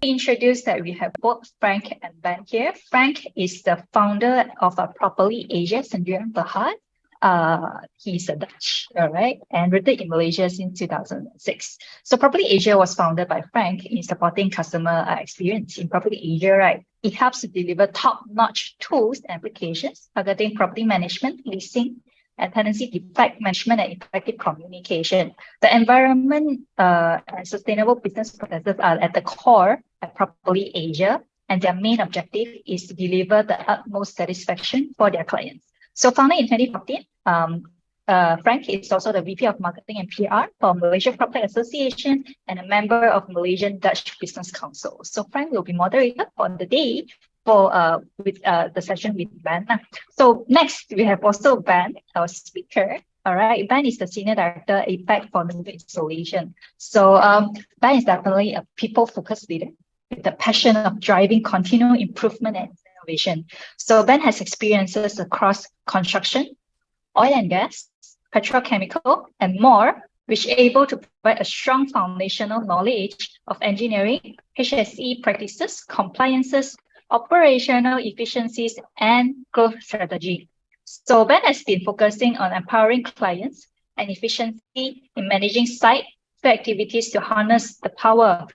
Introduce that we have both Frank and Ben here. Frank is the founder of Properly Asia Sendirian Berhad. He's a Dutch, all right, and rooted in Malaysia since 2006. So Properly Asia was founded by Frank in supporting customer experience in Properly Asia, right? It helps to deliver top-notch tools and applications targeting property management, leasing, and tenancy defect management and effective communication. The environment and sustainable business processes are at the core at Properly Asia, and their main objective is to deliver the utmost satisfaction for their clients. So founded in 2014, Frank is also the VP of Marketing and PR for Malaysian Proptech Association and a member of Malaysian Dutch Business Council. So Frank will be moderator for the day for the session with Ben. So next, we have also Ben, our speaker. All right, Ben is the Senior Director, APAC for Funding Installation. So Ben is definitely a people-focused leader with the passion of driving continual improvement and innovation. So Ben has experiences across construction, oil and gas, petrochemical, and more, which are able to provide a strong foundational knowledge of engineering, HSE practices, compliances, operational efficiencies, and growth strategy. So Ben has been focusing on empowering clients and efficiency in managing site activities to harness the power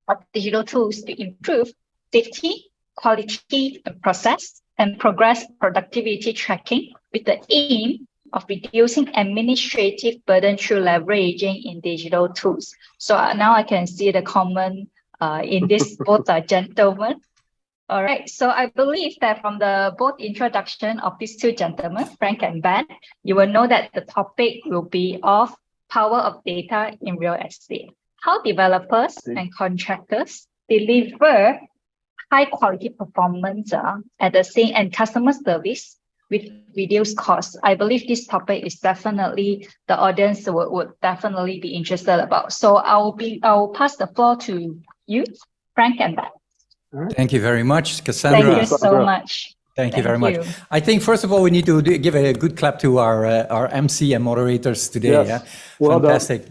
of digital tools to improve safety, quality, and process, and progress productivity tracking with the aim of reducing administrative burden through leveraging in digital tools. So now I can see the common in this both gentlemen. All right, so I believe that from the both introduction of these two gentlemen, Frank and Ben, you will know that the topic will be of power of data in real estate. How developers and contractors deliver high quality performance at the same and customer service with reduced costs. I believe this topic is definitely the audience would definitely be interested about. So I'll pass the floor to you, Frank and Ben. Right. Thank you very much, Cassandra. Thank you so much. Thank you very much. I think, first of all, we need to give a good clap to our MC and moderators today. Yes. Yeah? Well fantastic.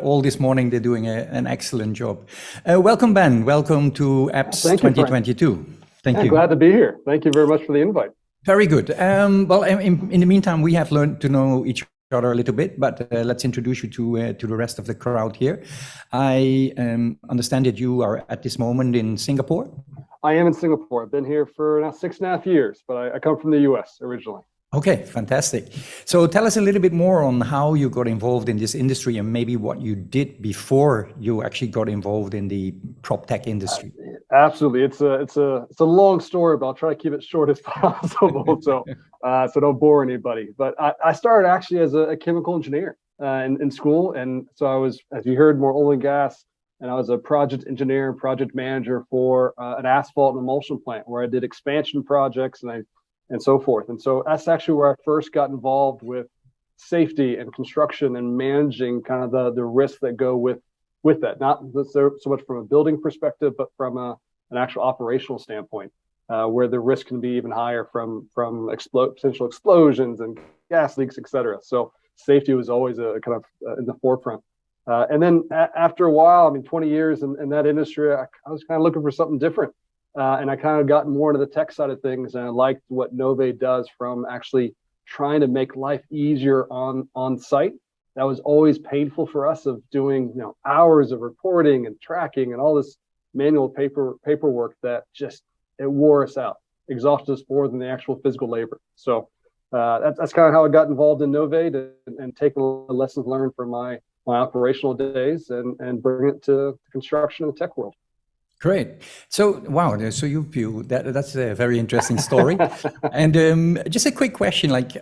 All this morning, they're doing an excellent job. Welcome, Ben. Welcome to APPS 2022. Thank you. Glad to be here. Thank you very much for the invite. Very good. Well, in the meantime, we have learned to know each other a little bit, but let's introduce you to the rest of the crowd here. I understand that you are at this moment in Singapore. I am in Singapore. I've been here for now 6.5 years, but I come from the US originally. Okay, fantastic. So tell us a little bit more on how you got involved in this industry and maybe what you did before you actually got involved in the prop tech industry. Absolutely. It's a long story, but I'll try to keep it short as possible so don't bore anybody. But I started actually as a chemical engineer in school. And so I was, as you heard, more oil and gas. And I was a project engineer and project manager for an asphalt and emulsion plant where I did expansion projects and so forth. And so that's actually where I first got involved with safety and construction and managing kind of the risks that go with that, not so much from a building perspective, but from an actual operational standpoint, where the risk can be even higher from potential explosions and gas leaks, et cetera. So safety was always a kind of in the forefront. And then after a while, 20 years in that industry, I was kind of looking for something different. And I kind of got more into the tech side of things, and I liked what Nove does from actually trying to make life easier on site. That was always painful for us of doing hours of reporting and tracking and all this manual paperwork that just it wore us out, exhausted us more than the actual physical labor. So that's kind of how I got involved in Nove and taking the lessons learned from my operational days and bring it to construction and the tech world. Great. So, wow. So you view that's a very interesting story. And just a quick question, like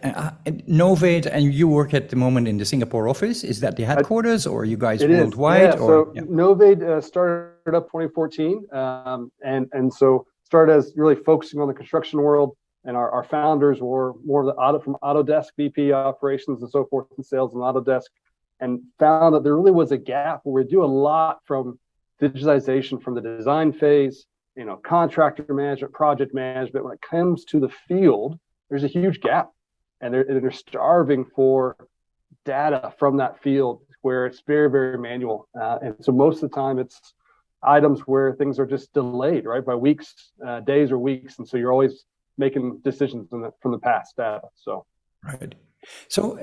Novate, and you work at the moment in the Singapore office. Is that the headquarters or are you guys worldwide? Yeah, so Novate started up 2014 and so started as really focusing on the construction world. And our founders were more of from Autodesk, VP operations and so forth, and sales and Autodesk, and found that there really was a gap where we do a lot from digitization from the design phase, contractor management, project management. When it comes to the field, there's a huge gap, and they're starving for data from that field where it's very, very manual. And so most of the time items where things are just delayed, right, by weeks, days or weeks. And so you're always making decisions from the past data. So. Right. So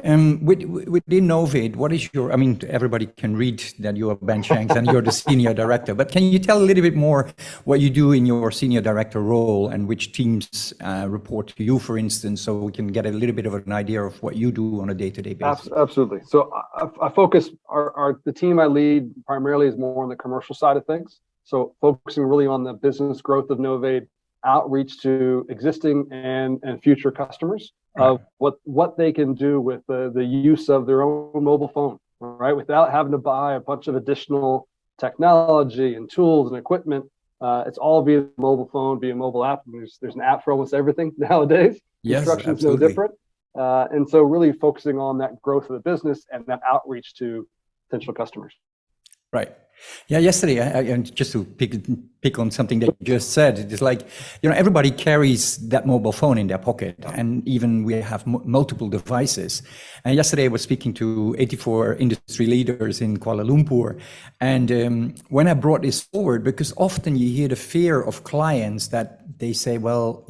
within Novate, what is your, I mean, everybody can read that you are Ben Shanks and you're the senior director, but can you tell a little bit more what you do in your senior director role and which teams report to you, for instance, so we can get a little bit of an idea of what you do on a day-to-day basis? Absolutely. So I focus, the team I lead primarily is more on the commercial side of things. So focusing really on the business growth of Novate, outreach to existing and future customers of what they can do with the use of their own mobile phone, right? Without having to buy a bunch of additional technology and tools and equipment. It's all via mobile phone, via mobile app. There's an app for almost everything nowadays. Yes, Construction is no different. And so really focusing on that growth of the business and that outreach to potential customers. Right. Yeah, yesterday, and just to pick on something that you just said, it's like, everybody carries that mobile phone in their pocket, and even we have multiple devices. And yesterday I was speaking to 84 industry leaders in Kuala Lumpur. And when I brought this forward, because often you hear the fear of clients that they say, well,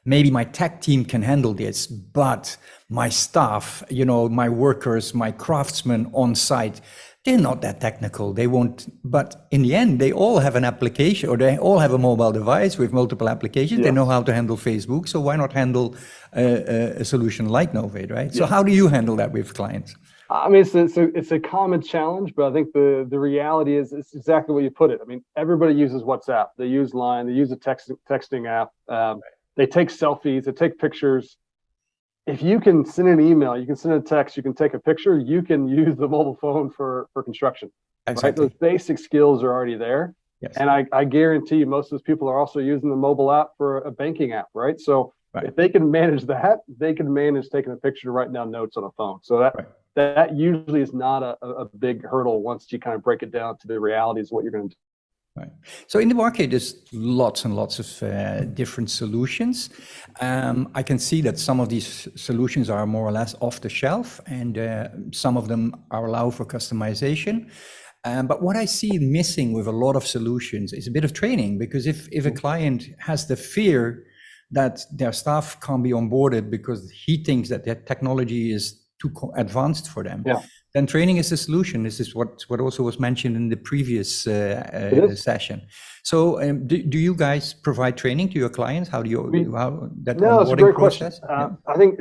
maybe my tech team can handle this, but my staff, my workers, my craftsmen on site, they're not that technical. They won't, but in the end, they all have an application, or they all have a mobile device with multiple applications. Yes. They know how to handle Facebook. So why not handle a solution like Novate, right? Yes. So how do you handle that with clients? I mean, it's a common challenge, but I think the reality is it's exactly what you put it. I mean, everybody uses WhatsApp. They use Line. They use a texting app. They take selfies. They take pictures. If you can send an email, you can send a text, you can take a picture, you can use the mobile phone for construction. Exactly. Right? Those basic skills are already there. Yes. And I guarantee you most of those people are also using the mobile app for a banking app, right? So if they can manage that, they can manage taking a picture, writing down notes on a phone. So that usually is not a big hurdle once you kind of break it down to the realities of what you're going to do. Right. So in the market, there's lots and lots of different solutions. I can see that some of these solutions are more or less off the shelf, and some of them are allowed for customization. But what I see missing with a lot of solutions is a bit of training, because if a client has the fear that their staff can't be onboarded because he thinks that their technology is too advanced for them, then training is the solution. This is what also was mentioned in the previous session. So do you guys provide training to your clients? How do you, No, it's a great process? Question. I think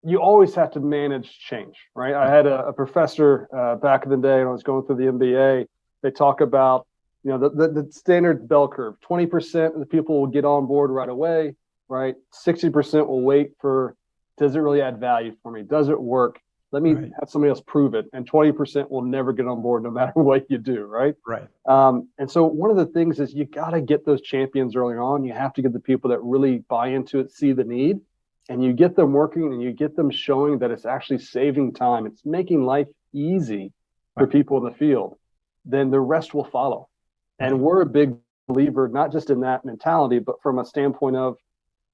you always have to manage change, right? I had a professor back in the day when I was going through the MBA. They talk about, the standard bell curve. 20% of the people will get on board right away, right? 60% will wait for, does it really add value for me? Does it work? Let me have somebody else prove it. And 20% will never get on board no matter what you do, right? Right. And so one of the things is you got to get those champions early on. You have to get the people that really buy into it, see the need, and you get them working and you get them showing that it's actually saving time. It's making life easy for people in the field. Then the rest will follow. And we're a big believer, not just in that mentality, but from a standpoint of,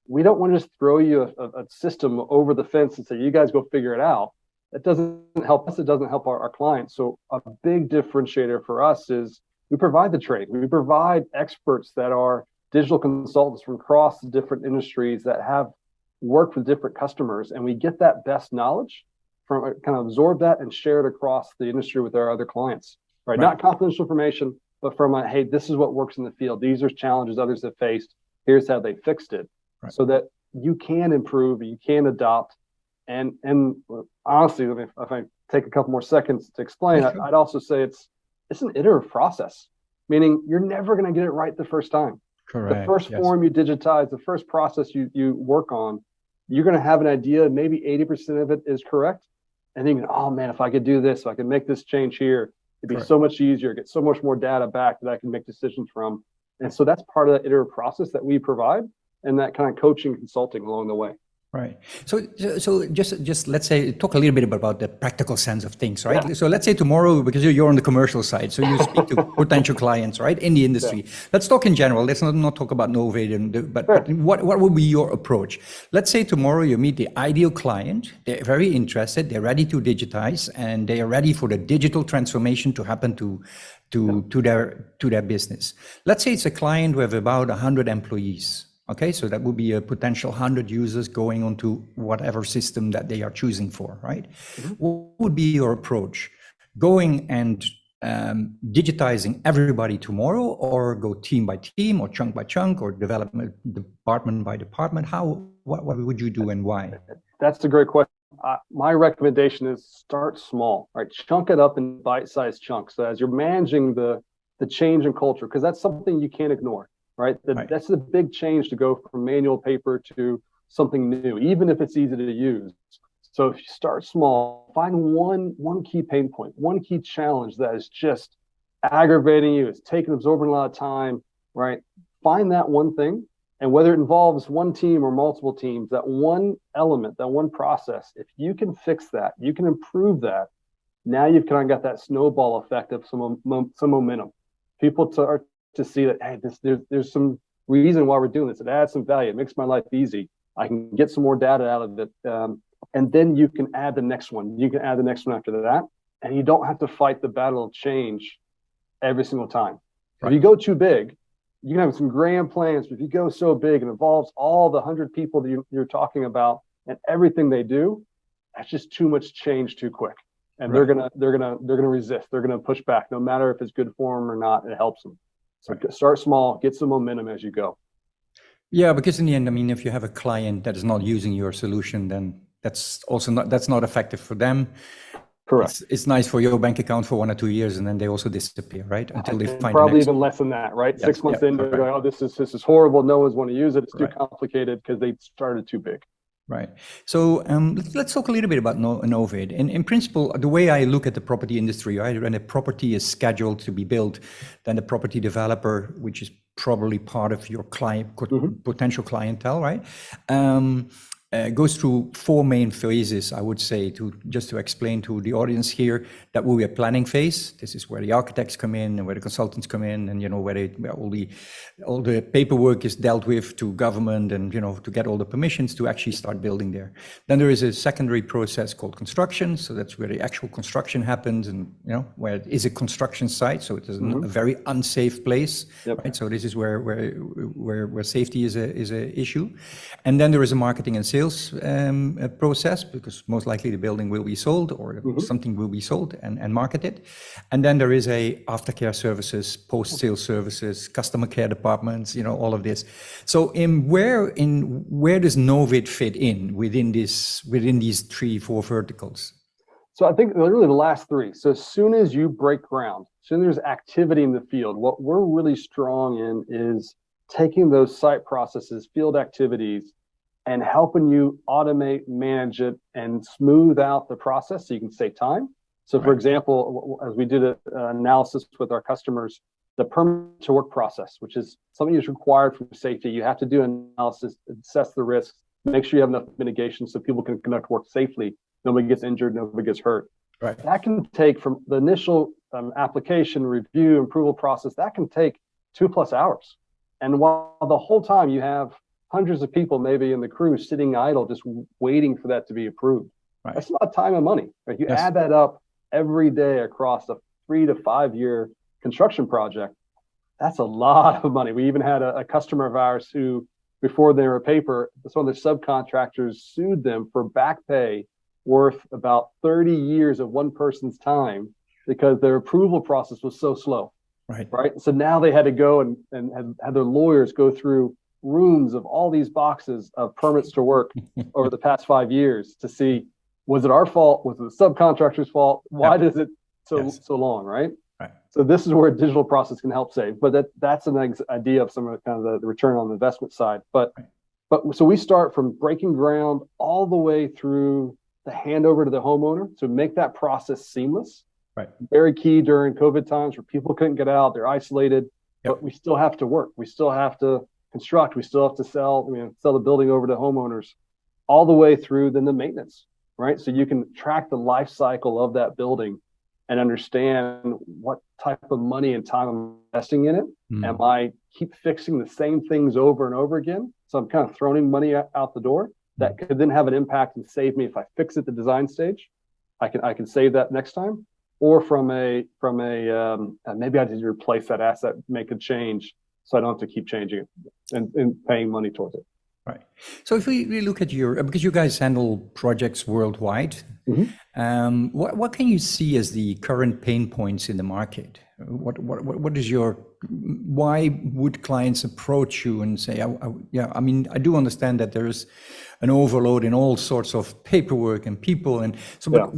we don't want to just throw you a system over the fence and say, you guys go figure it out. That doesn't help us. It doesn't help our clients. So a big differentiator for us is we provide the trade. We provide experts that are digital consultants from across different industries that have worked with different customers. And we get that best knowledge from kind of absorb that and share it across the industry with our other clients, right? Not confidential information, but from a, hey, this is what works in the field. These are challenges others have faced. Here's how they fixed it. So that you can improve, you can adopt. And honestly, if I take a couple more seconds to explain, I'd also say it's an iterative process, meaning you're never going to get it right the first time. Correct. The first form you digitize, the first process you work on, you're going to have an idea, maybe 80% of it is correct. And then, oh man, if I could do this, if I could make this change here, it'd be so much easier, get so much more data back that I can make decisions from. And so that's part of that iterative process that we provide, and that kind of coaching consulting along the way. Right. So just let's say talk a little bit about the practical sense of things, right? Yeah. So let's say tomorrow, because you're on the commercial side, so you speak to potential clients, right, in the industry. Yeah. Let's talk in general. Let's not talk about Novate, but what would be your approach? Let's say tomorrow you meet the ideal client. They're very interested. They're ready to digitize, and they are ready for the digital transformation to happen to their business. Let's say it's a client with about 100 employees. Okay, so that would be a potential 100 users going onto whatever system that they are choosing for, right? Mm-hmm. What would be your approach? Going and digitizing everybody tomorrow, or go team by team, or chunk by chunk, or development department by department? What would you do and why? That's a great question. My recommendation is start small, right? Chunk it up in bite-sized chunks. So as you're managing the change in culture, because that's something you can't ignore. Right? That's a big change to go from manual paper to something new, even if it's easy to use. So if you start small, find one key pain point, one key challenge that is just aggravating you, it's absorbing a lot of time, right? Find that one thing, and whether it involves one team or multiple teams, that one element, that one process, if you can fix that, you can improve that, now you've kind of got that snowball effect of some momentum. People start to see that, hey, there's some reason why we're doing this. It adds some value. It makes my life easy. I can get some more data out of it. And then you can add the next one. You can add the next one after that. And you don't have to fight the battle of change every single time. Right. If you go too big, you can have some grand plans. But if you go so big and involves all the 100 people that you're talking about and everything they do, that's just too much change too quick. And they're gonna resist. They're gonna push back, no matter if it's good for them or not. It helps them. So start small, get some momentum as you go. Yeah, because in the end, I mean, if you have a client that is not using your solution, then that's not effective for them. Correct. It's nice for your bank account for 1 or 2 years, and then they also disappear, right? Until they find probably even less than that, right? Yes, 6 months in, they're like, oh, this is horrible. No one's want to use it. It's too complicated because they started too big. Right. So let's talk a little bit about Novate. In principle, the way I look at the property industry, right, when a property is scheduled to be built, then the property developer, which is probably part of your client, potential clientele, right, goes through 4 main phases, I would say, just to explain to the audience here. That will be a planning phase. This is where the architects come in and where the consultants come in, and where all the paperwork is dealt with to government, and to get all the permissions to actually start building there. Then there is a secondary process called construction. So that's where the actual construction happens, and where it is a construction site, so it is a very unsafe place. Yep. Right? So this is where safety is a issue. And then there is a marketing and sales process, because most likely the building will be sold, or something will be sold and marketed. And then there is a aftercare services, post-sale services, customer care departments, all of this. So where does Novate fit in within these 3-4 verticals? So I think really the last 3. So as soon as you break ground, as soon as there's activity in the field, what we're really strong in is taking those site processes, field activities, and helping you automate, manage it, and smooth out the process so you can save time. So for example, as we did an analysis with our customers, the permit to work process, which is something that's required for safety. You have to do an analysis, assess the risks, make sure you have enough mitigation so people can conduct work safely. Nobody gets injured, nobody gets hurt. Right. That can take, from the initial application, review, approval process, that can take 2+ hours. And while the whole time you have hundreds of people maybe in the crew sitting idle, just waiting for that to be approved. Right. That's a lot of time and money. Right? You add that up every day across a 3 to 5 year construction project, that's a lot of money. We even had a customer of ours who, before they were paper, some of their subcontractors sued them for back pay worth about 30 years of one person's time because their approval process was so slow. Right. So now they had to go and had their lawyers go through rooms of all these boxes of permits to work over the past 5 years to see, was it our fault? Was it the subcontractor's fault? Why does it so long, right? So this is where a digital process can help save. But that's an idea of some of the kind of the return on the investment side. But so we start from breaking ground all the way through the handover to the homeowner to make that process seamless. Right. Very key during COVID times where people couldn't get out, they're isolated, but we still have to work. We still have to construct. We still have to sell the building over to homeowners. all the way through then the maintenance, right? So you can track the life cycle of that building and understand what type of money and time I'm investing in it. Am I keep fixing the same things over and over again? So I'm kind of throwing money out the door that could then have an impact and save me if I fix it the design stage. I can save that next time. Or from a maybe I need to replace that asset, make a change, so I don't have to keep changing it and paying money towards it. Right. So if we look at because you guys handle projects worldwide, what can you see as the current pain points in the market? What is why would clients approach you and say, I mean, I do understand that there's an overload in all sorts of paperwork and people, and so, but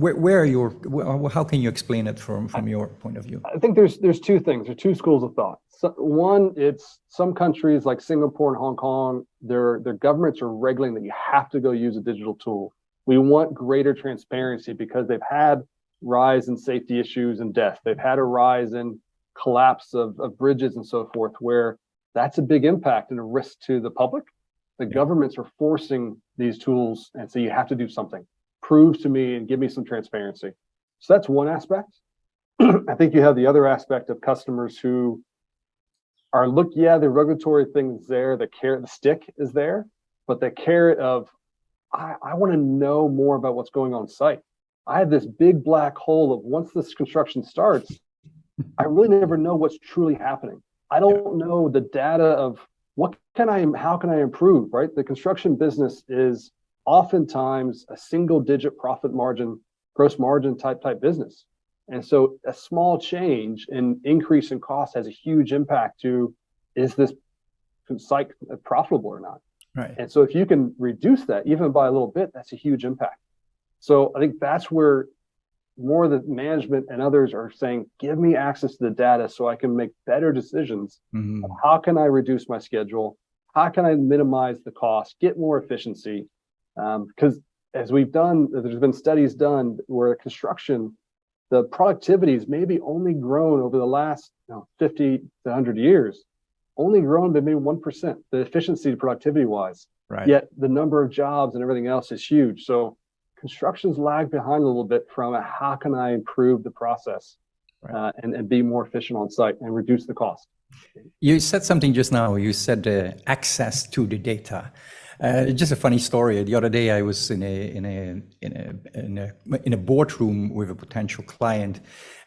how can you explain it from your point of view? I think there's two things, or two schools of thought. So one, it's some countries like Singapore and Hong Kong, their governments are regulating that you have to go use a digital tool. We want greater transparency because they've had rise in safety issues and death. They've had a rise in collapse of bridges and so forth, where that's a big impact and a risk to the public. The governments are forcing these tools and say, you have to do something. Prove to me and give me some transparency. So that's one aspect. I think you have the other aspect of customers who are the regulatory thing is there, the carrot, the stick is there, but the carrot of, I want to know more about what's going on site. I have this big black hole of once this construction starts, I really never know what's truly happening. I don't know the data of how can I improve, right? The construction business is oftentimes a single digit profit margin, gross margin type business. And so a small change in increase in cost has a huge impact to, is this site profitable or not? Right. And so if you can reduce that even by a little bit, that's a huge impact. So I think that's where more of the management and others are saying, give me access to the data so I can make better decisions. Of how can I reduce my schedule? How can I minimize the cost, get more efficiency? Because as we've done, there's been studies done where construction, the productivity has maybe only grown over the last 50 to 100 years, only grown by maybe 1%, the efficiency productivity wise. Right. Yet the number of jobs and everything else is huge. So construction's lagged behind a little bit from how can I improve the process and be more efficient on site and reduce the cost. You said something just now. You said access to the data. Just a funny story. The other day, I was in a boardroom with a potential client,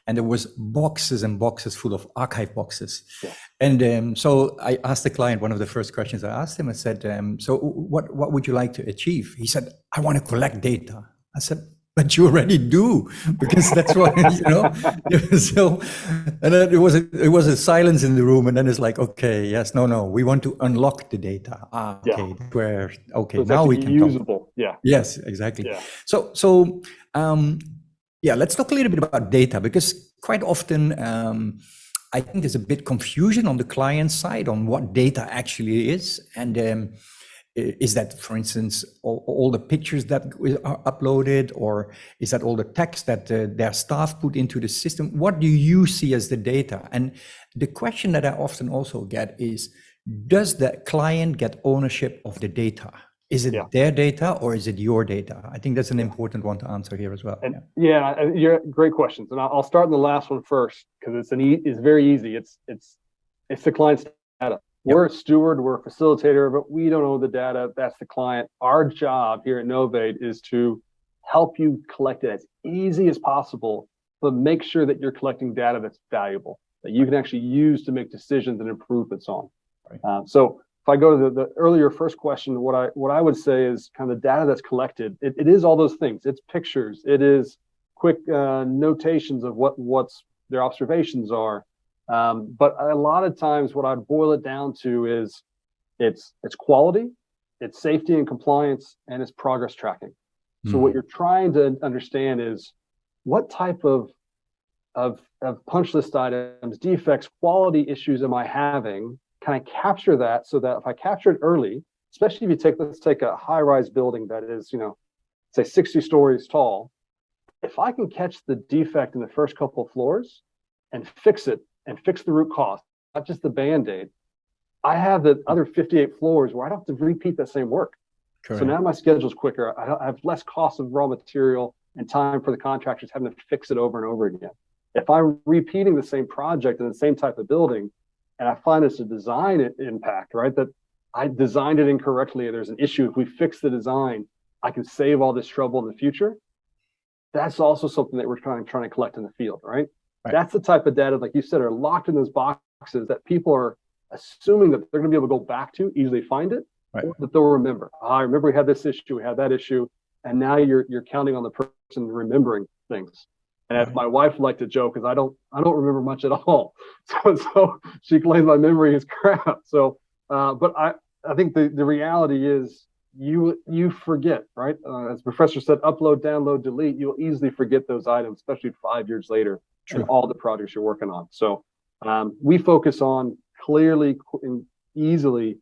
and there was boxes and boxes full of archive boxes. Yeah. And so I asked the client, one of the first questions I asked him, I said, so what would you like to achieve? He said, I want to collect data. I said, but you already do, because that's what, so, and then it was a silence in the room, and then it's like, okay, yes, no, we want to unlock the data. Okay, so now we can usable. Yes, exactly. Yeah. So let's talk a little bit about data, because quite often, I think there's a bit confusion on the client side on what data actually is. And is that, for instance, all the pictures that are uploaded, or is that all the text that their staff put into the system? What do you see as the data? And the question that I often also get is, does the client get ownership of the data? Is it their data or is it your data? I think that's an important one to answer here as well. And you're great questions. And I'll start in the last one first, because it's very easy. It's the client's data. We're a steward, we're a facilitator, but we don't own the data. That's the client. Our job here at Novade is to help you collect it as easy as possible, but make sure that you're collecting data that's valuable, that you can actually use to make decisions and improvements on. Right. So if I go to the earlier first question, what I would say is kind of the data that's collected. It is all those things. It's pictures. It is quick notations of what's their observations are. But a lot of times what I'd boil it down to is it's quality, it's safety and compliance, and it's progress tracking. So what you're trying to understand is what type of punch list items, defects, quality issues am I having? Can I capture that so that if I capture it early, especially if let's take a high-rise building that is, say 60 stories tall, if I can catch the defect in the first couple of floors and fix it, and fix the root cause, not just the Band-Aid, I have the other 58 floors where I don't have to repeat that same work. So now my schedule's quicker. I have less cost of raw material and time for the contractors having to fix it over and over again. If I'm repeating the same project in the same type of building, and I find it's a design impact, right? That I designed it incorrectly, and there's an issue. If we fix the design, I can save all this trouble in the future. That's also something that we're trying to collect in the field, right? That's the type of data, like you said, are locked in those boxes that people are assuming that they're going to be able to go back to, easily find it, or that they'll remember. I remember we had this issue, we had that issue, and now you're counting on the person remembering things. And as my wife liked to joke, because I don't remember much at all, so she claims my memory is crap. So, but I think the reality is you forget, right? As the professor said, upload, download, delete. You'll easily forget those items, especially 5 years later. In all the projects you're working on. So we focus on clearly and easily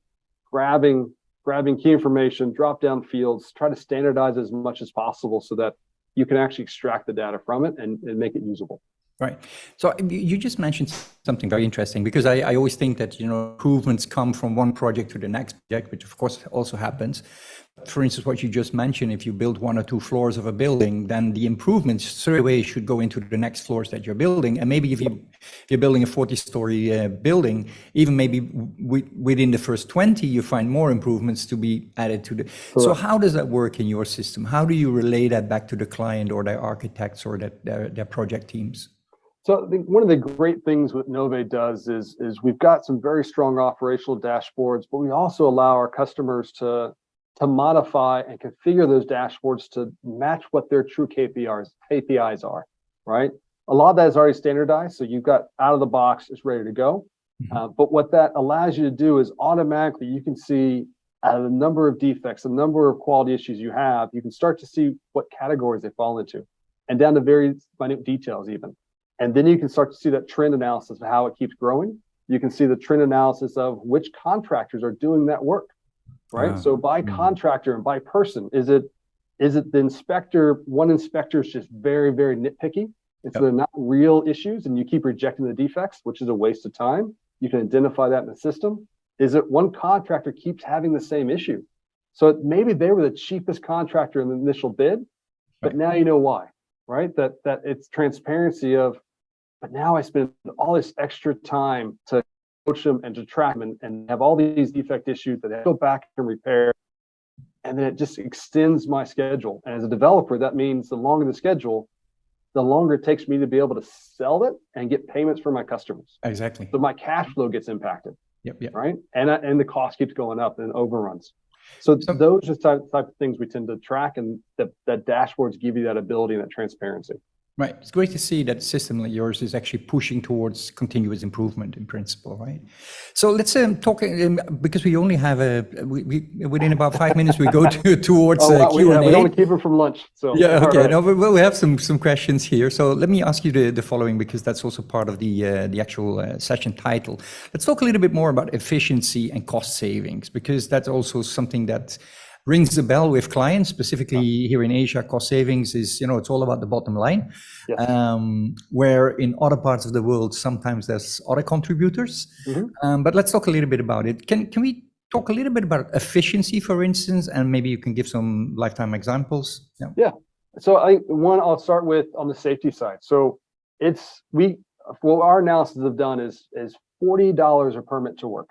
grabbing key information, drop down fields, try to standardize as much as possible so that you can actually extract the data from it and make it usable. Right. So you just mentioned something very interesting, because I always think that, improvements come from one project to the next project, which of course also happens. For instance, what you just mentioned, if you build 1 or 2 floors of a building, then the improvements straight away should go into the next floors that you're building. And maybe if you're building a 40-story building, even maybe within the first 20, you find more improvements to be added to the. Correct. So how does that work in your system? How do you relay that back to the client or their architects or their project teams? So I think one of the great things what Nove does is we've got some very strong operational dashboards, but we also allow our customers to modify and configure those dashboards to match what their true KPIs are, right? A lot of that is already standardized, so you've got out of the box, it's ready to go. But what that allows you to do is automatically you can see the number of defects, the number of quality issues you have. You can start to see what categories they fall into, and down to very minute details even. And then you can start to see that trend analysis of how it keeps growing. You can see the trend analysis of which contractors are doing that work, right? So by contractor and by person, is it the inspector? One inspector is just very, very nitpicky. And so they're not real issues, and you keep rejecting the defects, which is a waste of time. You can identify that in the system. Is it one contractor keeps having the same issue? So maybe they were the cheapest contractor in the initial bid, but now you know why, right? That it's transparency of, but now I spend all this extra time to coach them and to track them and have all these defect issues that I go back and repair. And then it just extends my schedule. And as a developer, that means the longer the schedule, the longer it takes me to be able to sell it and get payments from my customers. Exactly. So my cash flow gets impacted. Yep. Right. And the cost keeps going up and overruns. So those are the type of things we tend to track, and that dashboards give you that ability and that transparency. Right. It's great to see that a system like yours is actually pushing towards continuous improvement in principle, right? So let's talk, because we only have within about 5 minutes, we go towards Q&A. We don't want to keep it from lunch. So yeah, okay. Right. No, we have some questions here. So let me ask you the following, because that's also part of the actual session title. Let's talk a little bit more about efficiency and cost savings, because that's also something that rings the bell with clients, specifically here in Asia. Cost savings is, it's all about the bottom line. Yes. Where in other parts of the world, sometimes there's other contributors. But let's talk a little bit about it. Can we talk a little bit about efficiency, for instance, and maybe you can give some lifetime examples? Yeah. So I'll start with on the safety side. So what our analysis have done is $40 a permit to work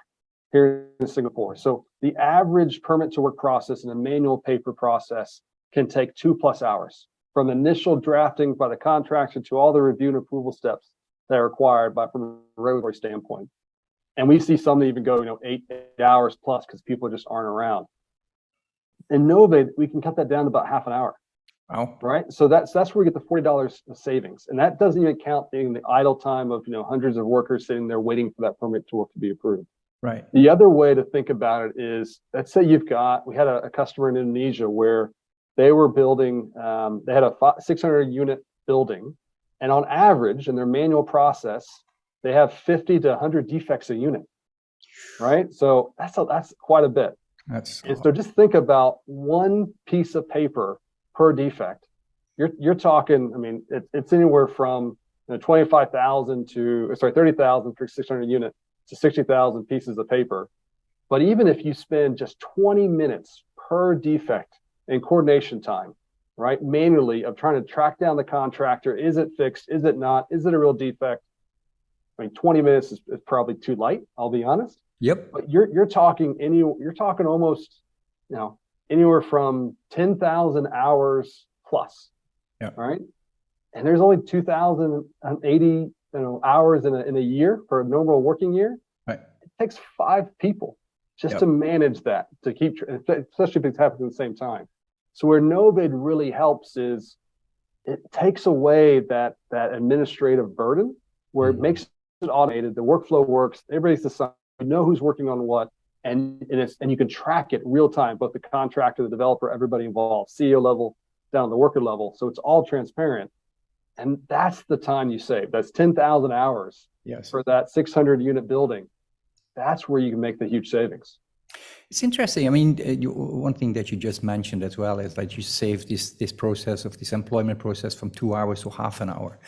here in Singapore. So the average permit to work process in a manual paper process can take 2+ hours, from initial drafting by the contractor to all the review and approval steps that are required from a regulatory standpoint. And we see some that even go, 8 hours plus, because people just aren't around. In Nove, we can cut that down to about half an hour. Wow. Right. So that's where we get the $40 of savings. And that doesn't even count the idle time of, hundreds of workers sitting there waiting for that permit to work to be approved. Right. The other way to think about it is, let's say we had a customer in Indonesia where they were building, they had a 600 unit building, and on average in their manual process, they have 50 to 100 defects a unit, right? So that's quite a bit. So just think about one piece of paper per defect. You're talking, it's anywhere from 25,000 to 30,000 for 600 unit to 60,000 pieces of paper. But even if you spend just 20 minutes per defect in coordination time, right? Manually of trying to track down the contractor. Is it fixed? Is it not? Is it a real defect? I mean, 20 minutes is probably too light, I'll be honest. Yep. But you're talking almost, anywhere from 10,000 hours plus. Yeah. Right. And there's only 2,080 hours in a year for a normal working year. Right. It takes 5 people just to manage that, to keep, especially if it's happening at the same time. So where Novid really helps is it takes away that administrative burden, where it makes it automated, the workflow works, everybody's deciding, you know who's working on what, and you can track it real time, both the contractor, the developer, everybody involved, CEO level down to the worker level. So it's all transparent. And that's the time you save. That's 10,000 hours for that 600 unit building. That's where you can make the huge savings. It's interesting. I mean, one thing that you just mentioned as well is that you save this process of this employment process from 2 hours to half an hour.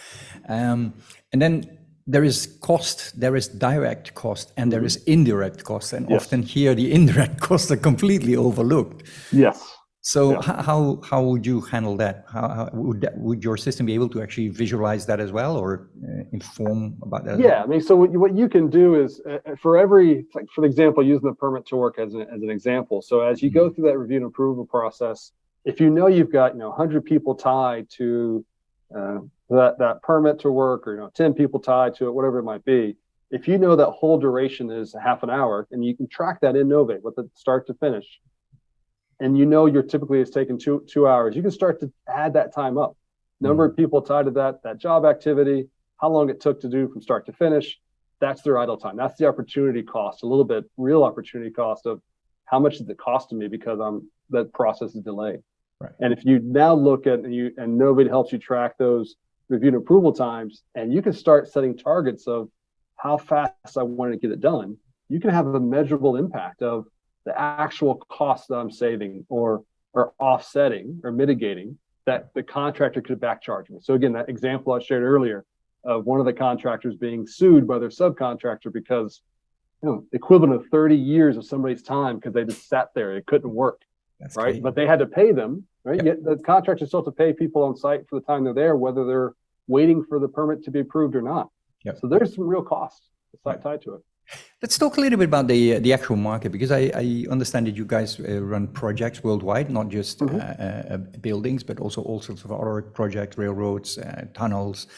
And then there is cost, there is direct cost, and there is indirect cost. And often here, the indirect costs are completely overlooked. Yes. So how would you handle that? How would your system be able to actually visualize that as well, or inform about that? Yeah, I mean, so what you can do is for every, like for example, using the permit to work as an example. So as you go through that review and approval process, if you know you've got 100 people tied to that permit to work, or 10 people tied to it, whatever it might be, if you know that whole duration is half an hour, and you can track that in Novate with the start to finish, and you're typically it's taken two hours, you can start to add that time up. Number of people tied to that job activity, how long it took to do from start to finish, that's their idle time. That's the opportunity cost, a little bit real opportunity cost of how much is it costing me because that process is delayed. Right. And if you now look at and nobody helps you track those review and approval times, and you can start setting targets of how fast I want to get it done, you can have a measurable impact of the actual cost that I'm saving or offsetting or mitigating that the contractor could back charge me. So again, that example I shared earlier of one of the contractors being sued by their subcontractor because equivalent of 30 years of somebody's time because they just sat there, it couldn't work. That's right. Crazy. But they had to pay them, right? Yet the contractor still have to pay people on site for the time they're there, whether they're waiting for the permit to be approved or not. Yep. So there's some real costs tied to it. Let's talk a little bit about the actual market, because I understand that you guys run projects worldwide, not just buildings, but also all sorts of other projects, railroads, tunnels.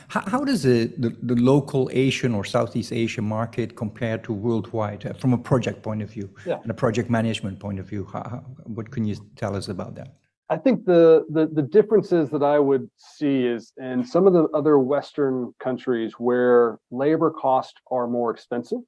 How does the local Asian or Southeast Asian market compare to worldwide from a project point of view and a project management point of view? What can you tell us about that? I think the differences that I would see is in some of the other Western countries where labor costs are more expensive,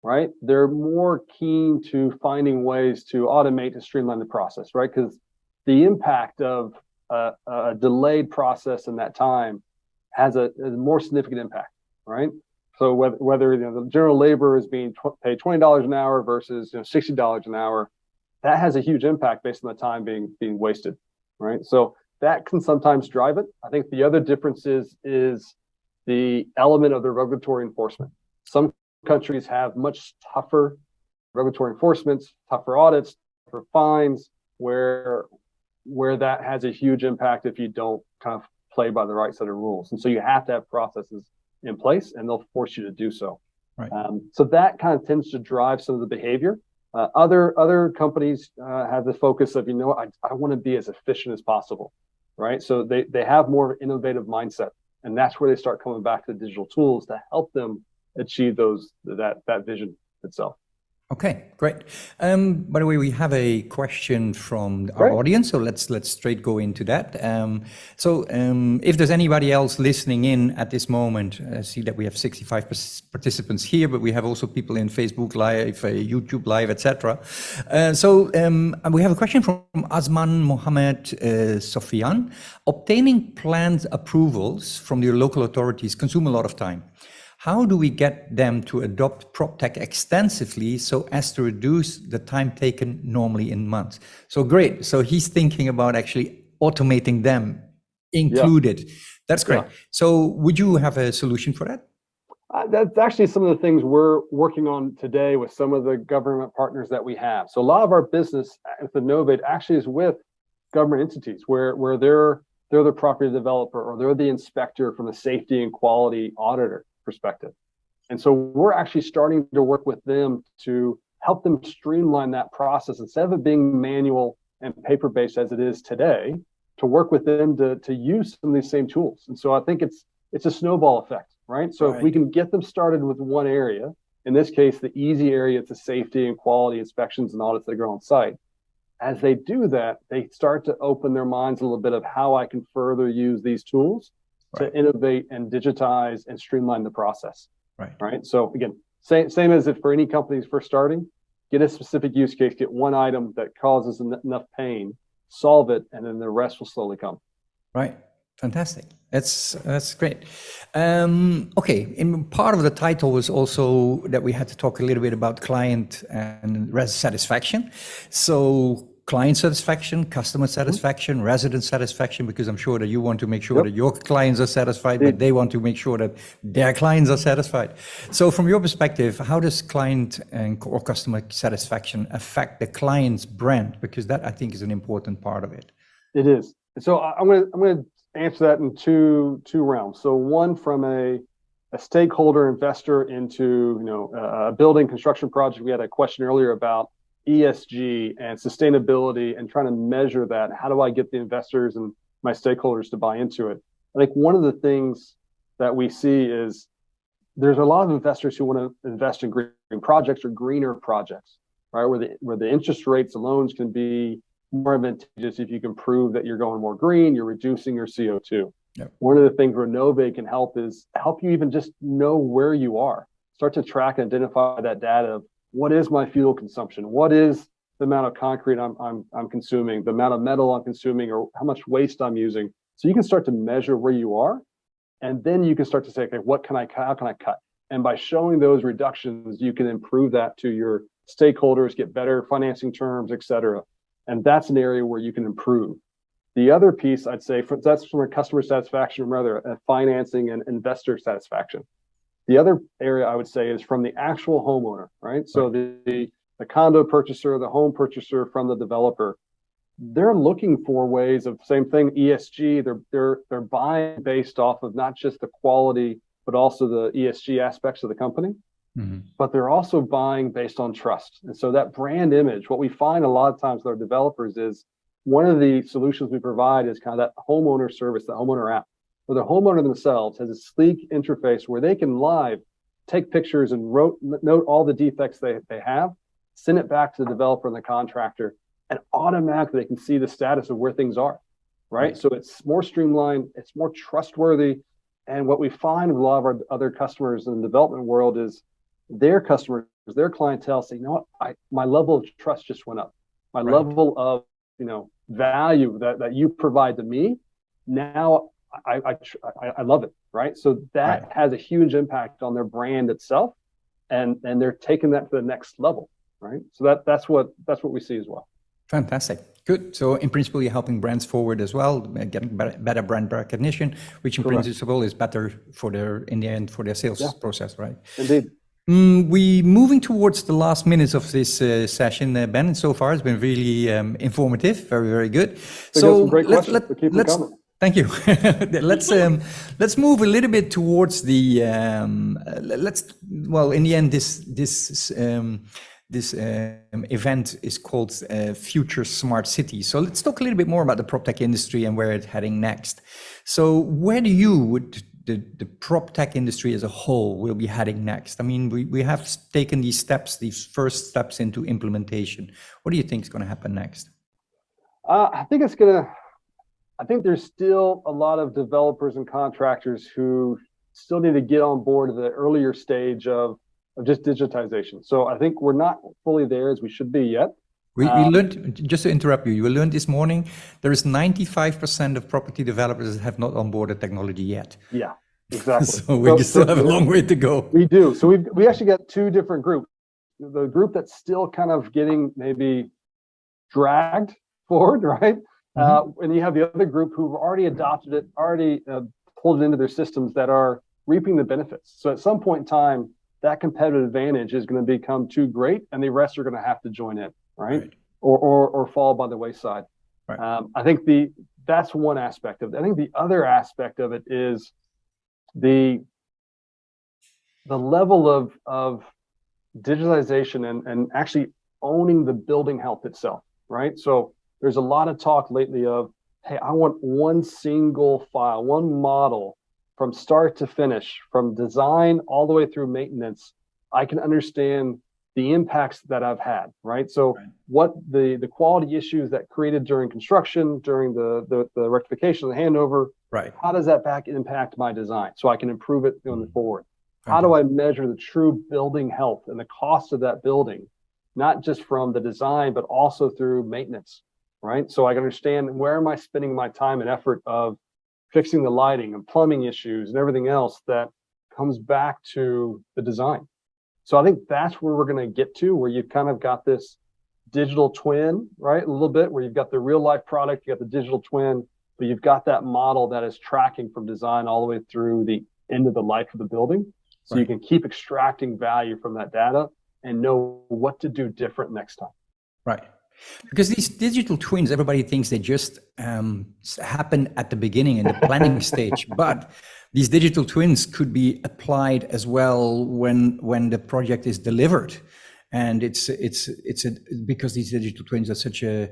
right? They're more keen to finding ways to automate and streamline the process, right? Because the impact of a delayed process in that time has a more significant impact, right? So whether the general labor is being paid $20 an hour versus $60 an hour, that has a huge impact based on the time being wasted, right? So that can sometimes drive it. I think the other difference is the element of the regulatory enforcement. Some countries have much tougher regulatory enforcements, tougher audits, tougher fines, where that has a huge impact if you don't kind of play by the right set of rules. And so you have to have processes in place, and they'll force you to do so. Right. So that kind of tends to drive some of the behavior. Other companies have the focus of, I want to be as efficient as possible, right? So they have more of an innovative mindset, and that's where they start coming back to the digital tools to help them achieve that vision itself. Okay, great. By the way, we have a question from our audience, so let's straight go into that. If there's anybody else listening in at this moment, I see that we have 65 participants here, but we have also people in Facebook Live, YouTube Live, etc. We have a question from Azman Mohammed Sofian. Obtaining planned approvals from your local authorities consume a lot of time. How do we get them to adopt PropTech extensively so as to reduce the time taken normally in months? So great. So he's thinking about actually automating them included. Yeah. That's great. Yeah. So would you have a solution for that? That's actually some of the things we're working on today with some of the government partners that we have. So a lot of our business at the Novate actually is with government entities where they're the property developer or they're the inspector from a safety and quality auditor perspective. And so we're actually starting to work with them to help them streamline that process instead of it being manual and paper-based as it is today, to work with them to use some of these same tools. And so I think it's a snowball effect, right? So if we can get them started with one area, in this case, the easy area to safety and quality inspections and audits that go on site. As they do that, they start to open their minds a little bit of how I can further use these tools to innovate and digitize and streamline the process. Right. So again, same as if for any companies first starting, get a specific use case, get one item that causes enough pain, solve it, and then the rest will slowly come. Right. Fantastic. That's great. Okay. In part of the title was also that we had to talk a little bit about client and satisfaction. So client satisfaction, customer satisfaction, resident satisfaction, because I'm sure that you want to make sure that your clients are satisfied, but they want to make sure that their clients are satisfied. So from your perspective, how does client or customer satisfaction affect the client's brand? Because that I think is an important part of it. It is. So I'm going to answer that in two realms. So one from a stakeholder investor into a building construction project. We had a question earlier about ESG and sustainability and trying to measure that. How do I get the investors and my stakeholders to buy into it? I think one of the things that we see is there's a lot of investors who want to invest in green projects or greener projects, right? Where the interest rates, the loans can be more advantageous if you can prove that you're going more green, you're reducing your CO2. Yep. One of the things where Novate can help is help you even just know where you are. Start to track and identify that data of what is my fuel consumption? What is the amount of concrete I'm consuming, the amount of metal I'm consuming, or how much waste I'm using? So you can start to measure where you are, and then you can start to say, okay, how can I cut? And by showing those reductions, you can improve that to your stakeholders, get better financing terms, et cetera. And that's an area where you can improve. The other piece I'd say that's from a customer satisfaction, or rather a financing and investor satisfaction. The other area I would say is from the actual homeowner, right? So the condo purchaser, the home purchaser from the developer, they're looking for ways of same thing, ESG. They're buying based off of not just the quality, but also the ESG aspects of the company. Mm-hmm. But they're also buying based on trust. And so that brand image, what we find a lot of times with our developers is one of the solutions we provide is kind of that homeowner service, the homeowner app, where the homeowner themselves has a sleek interface where they can live take pictures and note all the defects they have, send it back to the developer and the contractor, and automatically they can see the status of where things are, right? So it's more streamlined, it's more trustworthy. And what we find with a lot of our other customers in the development world is their customers, their clientele say, you know what, my level of trust just went up. My level of value that you provide to me, now I love it, right? So that has a huge impact on their brand itself, and they're taking that to the next level, right? So that's what we see as well. Fantastic. Good. So in principle, you're helping brands forward as well, getting better brand recognition, which in principle is better for in the end for their sales process, right? Indeed. We moving towards the last minutes of this session, Ben. So far, it's been really informative, very, very good. So some great questions. Keep them coming. Thank you. Let's move a little bit towards the in the end, this event is called Future Smart City. So let's talk a little bit more about the PropTech industry and where it's heading next. So where do the PropTech industry as a whole will be heading next? I mean, we have taken these first steps into implementation. What do you think is going to happen next? I think there's still a lot of developers and contractors who still need to get on board at the earlier stage of just digitization. So I think we're not fully there as we should be yet. We learned, just to interrupt you learned this morning, there is 95% of property developers that have not onboarded technology yet. Yeah, exactly. So we still have a long way to go. We do. So we actually got two different groups. The group that's still kind of getting maybe dragged forward, right? And you have the other group who've already adopted it, already pulled it into their systems that are reaping the benefits. So at some point in time, that competitive advantage is going to become too great, and the rest are going to have to join in, right? Or fall by the wayside. Right. I think that's one aspect of it. I think the other aspect of it is the level of digitalization and actually owning the building health itself, right? So there's a lot of talk lately of, hey, I want one single file, one model from start to finish, from design all the way through maintenance. I can understand the impacts that I've had, right? So what the quality issues that created during construction, during the rectification, the handover, right? How does that back impact my design so I can improve it going forward? How do I measure the true building health and the cost of that building, not just from the design, but also through maintenance, right? So I can understand where am I spending my time and effort of fixing the lighting and plumbing issues and everything else that comes back to the design. So I think that's where we're going to get to, where you've kind of got this digital twin, right? A little bit where you've got the real life product, you got the digital twin, but you've got that model that is tracking from design all the way through the end of the life of the building. So you can keep extracting value from that data and know what to do different next time. Right. Because these digital twins, everybody thinks they just happen at the beginning in the planning stage, but these digital twins could be applied as well when the project is delivered. And because these digital twins are such a,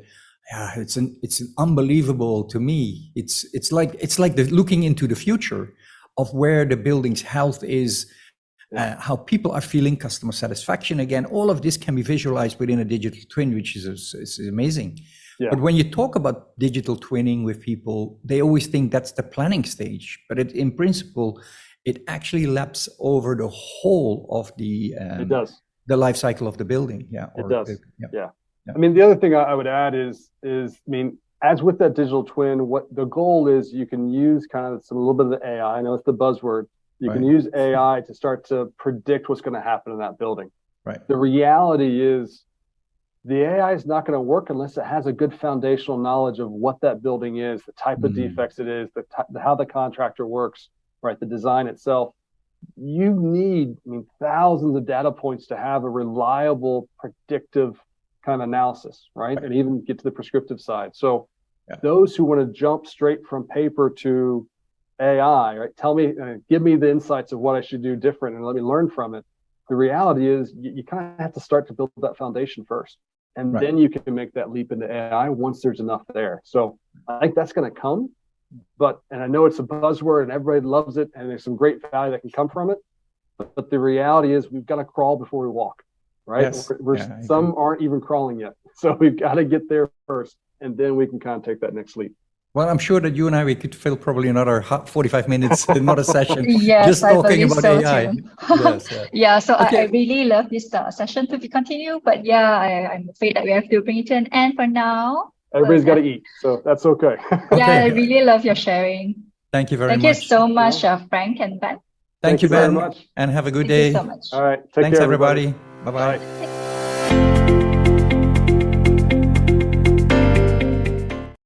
it's an unbelievable to me. It's like looking into the future of where the building's health is. How people are feeling, customer satisfaction. Again, all of this can be visualized within a digital twin, which is amazing. Yeah. But when you talk about digital twinning with people, they always think that's the planning stage. But in principle, it actually laps over the whole of the it does. The life cycle of the building. Yeah, it does. Yeah. I mean, the other thing I would add is I mean, as with that digital twin, what the goal is, you can use kind of a little bit of the AI. I know it's the buzzword. You can use AI to start to predict what's going to happen in that building. Right. The reality is the AI is not going to work unless it has a good foundational knowledge of what that building is, the type of defects it is, how the contractor works, right? The design itself. You need, thousands of data points to have a reliable, predictive kind of analysis, right? And even get to the prescriptive side. So those who want to jump straight from paper to AI, right? Tell me, give me the insights of what I should do different and let me learn from it. The reality is you kind of have to start to build that foundation first. And then you can make that leap into AI once there's enough there. So I think that's going to come. And I know it's a buzzword and everybody loves it and there's some great value that can come from it. But the reality is we've got to crawl before we walk, right? Yes. Some aren't even crawling yet. So we've got to get there first and then we can kind of take that next leap. Well, I'm sure that you and we could fill probably another 45 minutes, another session, yes, just talking about so AI. Yes, so I really love this session to be continued, but I'm afraid that we have to bring it to an end for now. Everybody's got to eat, so that's okay. I really love your sharing. Thank you very much. Thank you so much, Frank and Ben. Thank you, Ben, very much. and have a good day. Thank you so much. All right, Thanks, everybody. Bye-bye. Bye.